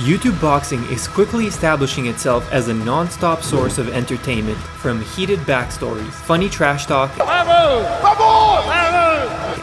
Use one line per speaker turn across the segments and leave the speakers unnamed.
YouTube boxing is quickly establishing itself as a non-stop source of entertainment, from heated backstories, funny trash talk,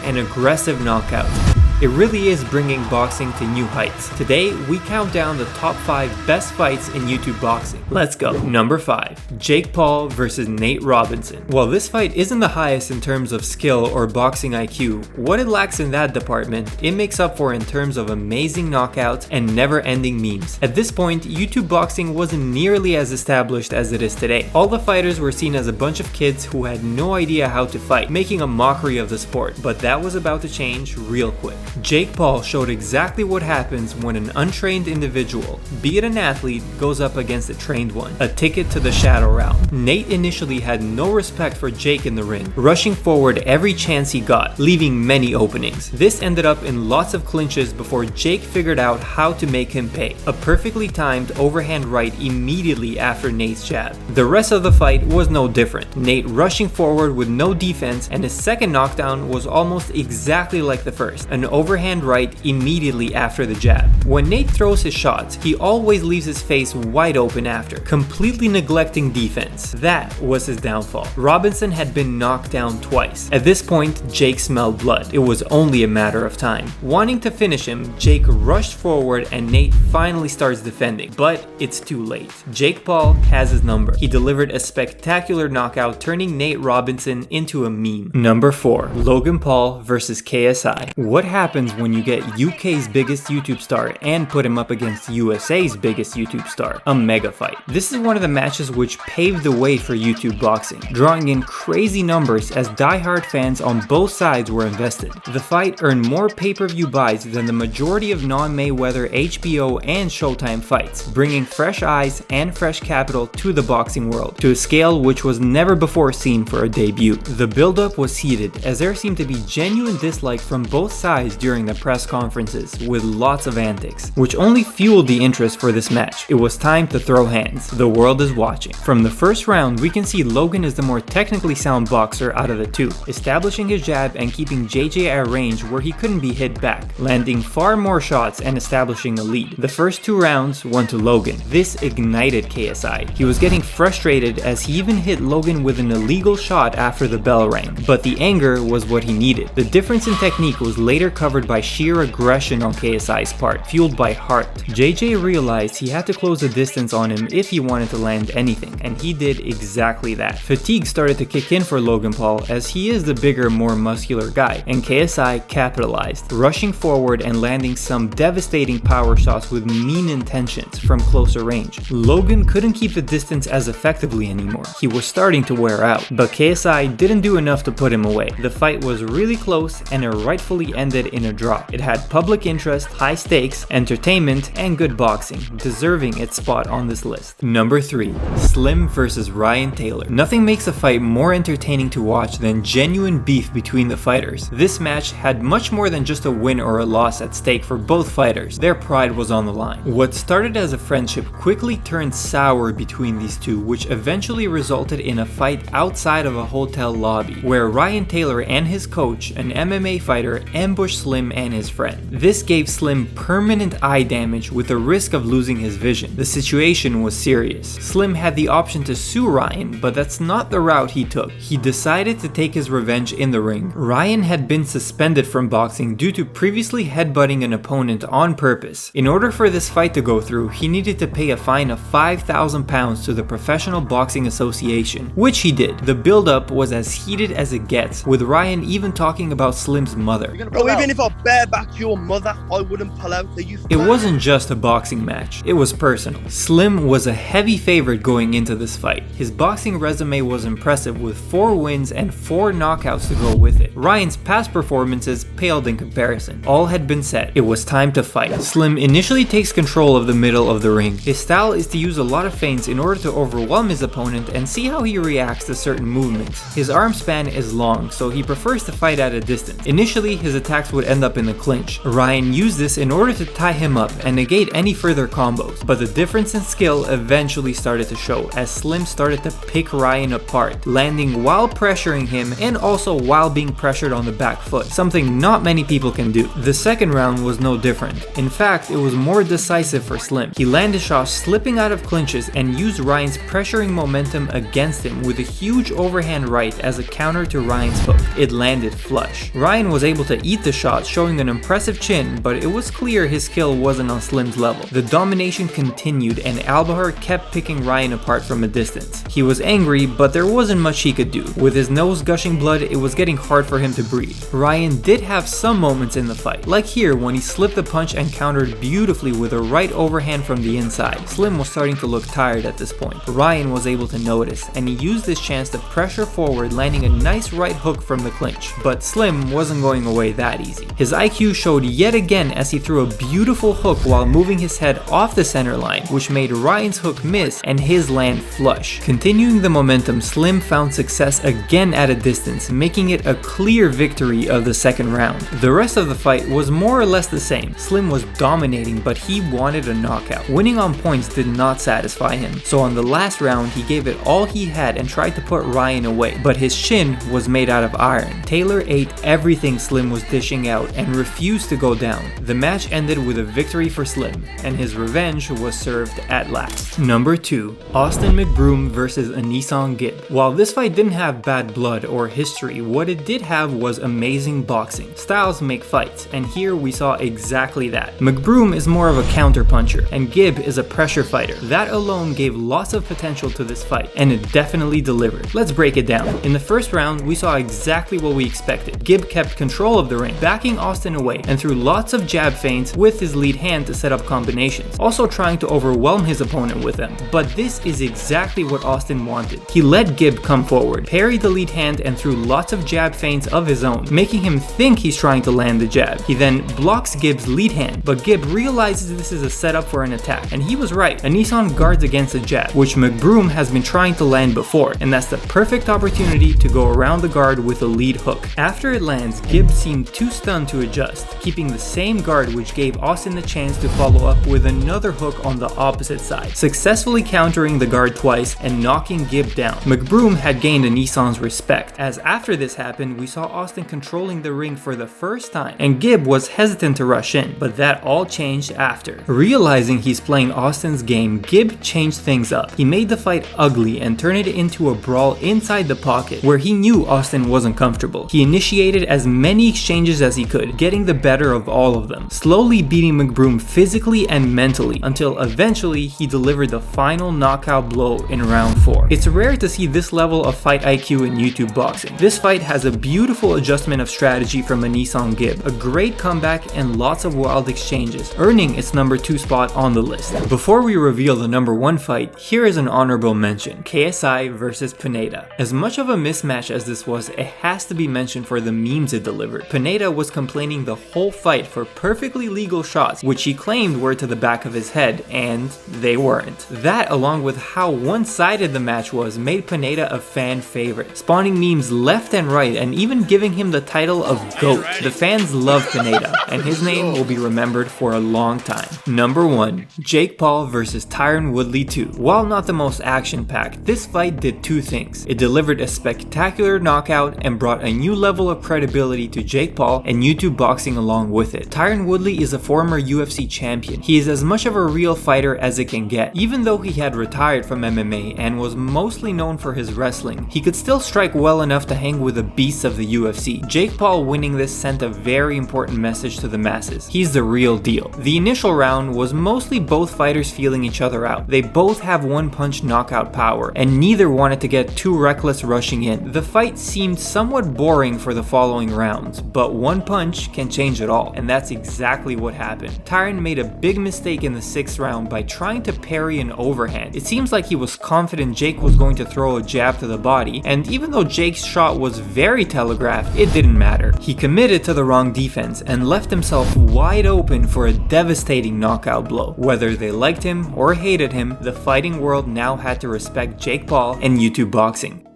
and aggressive knockouts. It really is bringing boxing to new heights. Today, we count down the top 5 best fights in YouTube boxing. Let's go. Number 5. Jake Paul versus Nate Robinson. While this fight isn't the highest in terms of skill or boxing IQ, what it lacks in that department, it makes up for in terms of amazing knockouts and never-ending memes. At this point, YouTube boxing wasn't nearly as established as it is today. All the fighters were seen as a bunch of kids who had no idea how to fight, making a mockery of the sport. But that was about to change real quick. Jake Paul showed exactly what happens when an untrained individual, be it an athlete, goes up against a trained one, a ticket to the shadow realm. Nate initially had no respect for Jake in the ring, rushing forward every chance he got, leaving many openings. This ended up in lots of clinches before Jake figured out how to make him pay. A perfectly timed overhand right immediately after Nate's jab. The rest of the fight was no different. Nate rushing forward with no defense, and his second knockdown was almost exactly like the first, an overhand right immediately after the jab. When Nate throws his shots, he always leaves his face wide open after, completely neglecting defense. That was his downfall. Robinson had been knocked down twice. At this point, Jake smelled blood. It was only a matter of time. Wanting to finish him, Jake rushed forward and Nate finally starts defending, but it's too late. Jake Paul has his number. He delivered a spectacular knockout, turning Nate Robinson into a meme. Number 4. Logan Paul versus KSI. What happens when you get UK's biggest YouTube star and put him up against USA's biggest YouTube star? A mega fight. This is one of the matches which paved the way for YouTube boxing, drawing in crazy numbers as die-hard fans on both sides were invested. The fight earned more pay-per-view buys than the majority of non-Mayweather HBO and Showtime fights, bringing fresh eyes and fresh capital to the boxing world, to a scale which was never before seen for a debut. The build-up was heated, as there seemed to be genuine dislike from both sides during the press conferences, with lots of antics, which only fueled the interest for this match. It was time to throw hands. The world is watching. From the first round, we can see Logan is the more technically sound boxer out of the two, establishing his jab and keeping JJ at a range where he couldn't be hit back, landing far more shots and establishing a lead. The first 2 rounds went to Logan. This ignited KSI. He was getting frustrated as he even hit Logan with an illegal shot after the bell rang, but the anger was what he needed. The difference in technique was later covered by sheer aggression on KSI's part, fueled by heart. JJ realized he had to close the distance on him if he wanted to land anything, and he did exactly that. Fatigue started to kick in for Logan Paul, as he is the bigger, more muscular guy, and KSI capitalized, rushing forward and landing some devastating power shots with mean intentions from closer range. Logan couldn't keep the distance as effectively anymore. He was starting to wear out, but KSI didn't do enough to put him away. The fight was really close, and it rightfully ended in a draw. It had public interest, high stakes, entertainment, and good boxing, deserving its spot on this list. Number 3. Slim versus Ryan Taylor. Nothing makes a fight more entertaining to watch than genuine beef between the fighters. This match had much more than just a win or a loss at stake for both fighters. Their pride was on the line. What started as a friendship quickly turned sour between these two, which eventually resulted in a fight outside of a hotel lobby, where Ryan Taylor and his coach, an MMA fighter, ambushed Slim and his friend. This gave Slim permanent eye damage with the risk of losing his vision. The situation was serious. Slim had the option to sue Ryan, but that's not the route he took. He decided to take his revenge in the ring. Ryan had been suspended from boxing due to previously headbutting an opponent on purpose. In order for this fight to go through, he needed to pay a fine of £5,000 to the Professional Boxing Association, which he did. The build-up was as heated as it gets, with Ryan even talking about Slim's mother.
Bro, even if I bareback your mother, I wouldn't pull out.
It wasn't just a boxing match, it was personal. Slim was a heavy favorite going into this fight. His boxing resume was impressive, with 4 wins and 4 knockouts to go with it. Ryan's past performances paled in comparison. All had been set. It was time to fight. Slim initially takes control of the middle of the ring. His style is to use a lot of feints in order to overwhelm his opponent and see how he reacts to certain movements. His arm span is long, so he prefers to fight at a distance. Initially, his attacks would would end up in the clinch. Ryan used this in order to tie him up and negate any further combos, but the difference in skill eventually started to show as Slim started to pick Ryan apart, landing while pressuring him and also while being pressured on the back foot, something not many people can do. The second round was no different. In fact, it was more decisive for Slim. He landed shots slipping out of clinches and used Ryan's pressuring momentum against him with a huge overhand right as a counter to Ryan's hook. It landed flush. Ryan was able to eat the shot, showing an impressive chin, but it was clear his skill wasn't on Slim's level. The domination continued and Albahar kept picking Ryan apart from a distance. He was angry, but there wasn't much he could do. With his nose gushing blood, it was getting hard for him to breathe. Ryan did have some moments in the fight, like here when he slipped a punch and countered beautifully with a right overhand from the inside. Slim was starting to look tired at this point. Ryan was able to notice, and he used this chance to pressure forward, landing a nice right hook from the clinch. But Slim wasn't going away that easy. His IQ showed yet again as he threw a beautiful hook while moving his head off the center line, which made Ryan's hook miss and his land flush. Continuing the momentum, Slim found success again at a distance, making it a clear victory of the second round. The rest of the fight was more or less the same. Slim was dominating, but he wanted a knockout. Winning on points did not satisfy him, so on the last round he gave it all he had and tried to put Ryan away, but his chin was made out of iron. Taylor ate everything Slim was dishing out and refused to go down. The match ended with a victory for Slim, and his revenge was served at last. Number 2. Austin McBroom versus a Nissan Gibb. While this fight didn't have bad blood or history, what it did have was amazing boxing. Styles make fights, and here we saw exactly that. McBroom is more of a counter puncher, and Gibb is a pressure fighter. That alone gave lots of potential to this fight, and it definitely delivered. Let's break it down. In the first round, we saw exactly what we expected. Gibb kept control of the ring, backing Austin away, and threw lots of jab feints with his lead hand to set up combinations, also trying to overwhelm his opponent with them. But this is exactly what Austin wanted. He let Gibb come forward, parried the lead hand, and threw lots of jab feints of his own, making him think he's trying to land the jab. He then blocks Gibb's lead hand, but Gibb realizes this is a setup for an attack, and he was right. A Nissan guards against a jab, which McBroom has been trying to land before, and that's the perfect opportunity to go around the guard with a lead hook. After it lands, Gibb seemed too stunned to adjust, keeping the same guard, which gave Austin the chance to follow up with another hook on the opposite side, successfully countering the guard twice and knocking Gibb down. McBroom had gained a Nissan's respect, as after this happened, we saw Austin controlling the ring for the first time, and Gibb was hesitant to rush in, but that all changed after. Realizing he's playing Austin's game, Gibb changed things up. He made the fight ugly and turned it into a brawl inside the pocket, where he knew Austin wasn't comfortable. He initiated as many exchanges as he could, getting the better of all of them, slowly beating McBroom physically and mentally, until eventually he delivered the final knockout blow in round 4. It's rare to see this level of fight IQ in YouTube boxing. This fight has a beautiful adjustment of strategy from a Nissan Gibb, a great comeback, and lots of wild exchanges, earning its number 2 spot on the list. Before we reveal the number 1 fight, here is an honorable mention: KSI versus Pineda. As much of a mismatch as this was, it has to be mentioned for the memes it delivered. Pineda was complaining the whole fight for perfectly legal shots, which he claimed were to the back of his head, and they weren't. That, along with how one-sided the match was, made Pineda a fan favorite, spawning memes left and right, and even giving him the title of GOAT. The fans love Pineda, and his name will be remembered for a long time. Number 1. Jake Paul versus Tyron Woodley 2. While not the most action-packed, this fight did 2 things. It delivered a spectacular knockout and brought a new level of credibility to Jake Paul and YouTube boxing along with it. Tyron Woodley is a former UFC champion. He is as much of a real fighter as it can get. Even though he had retired from MMA and was mostly known for his wrestling, he could still strike well enough to hang with the beasts of the UFC. Jake Paul winning this sent a very important message to the masses. He's the real deal. The initial round was mostly both fighters feeling each other out. They both have one-punch knockout power, and neither wanted to get too reckless rushing in. The fight seemed somewhat boring for the following rounds, but one punch can change it all, and that's exactly what happened. Tyron made a big mistake in the 6th round by trying to parry an overhand. It seems like he was confident Jake was going to throw a jab to the body, and even though Jake's shot was very telegraphed, it didn't matter. He committed to the wrong defense and left himself wide open for a devastating knockout blow. Whether they liked him or hated him, the fighting world now had to respect Jake Paul and YouTube boxing.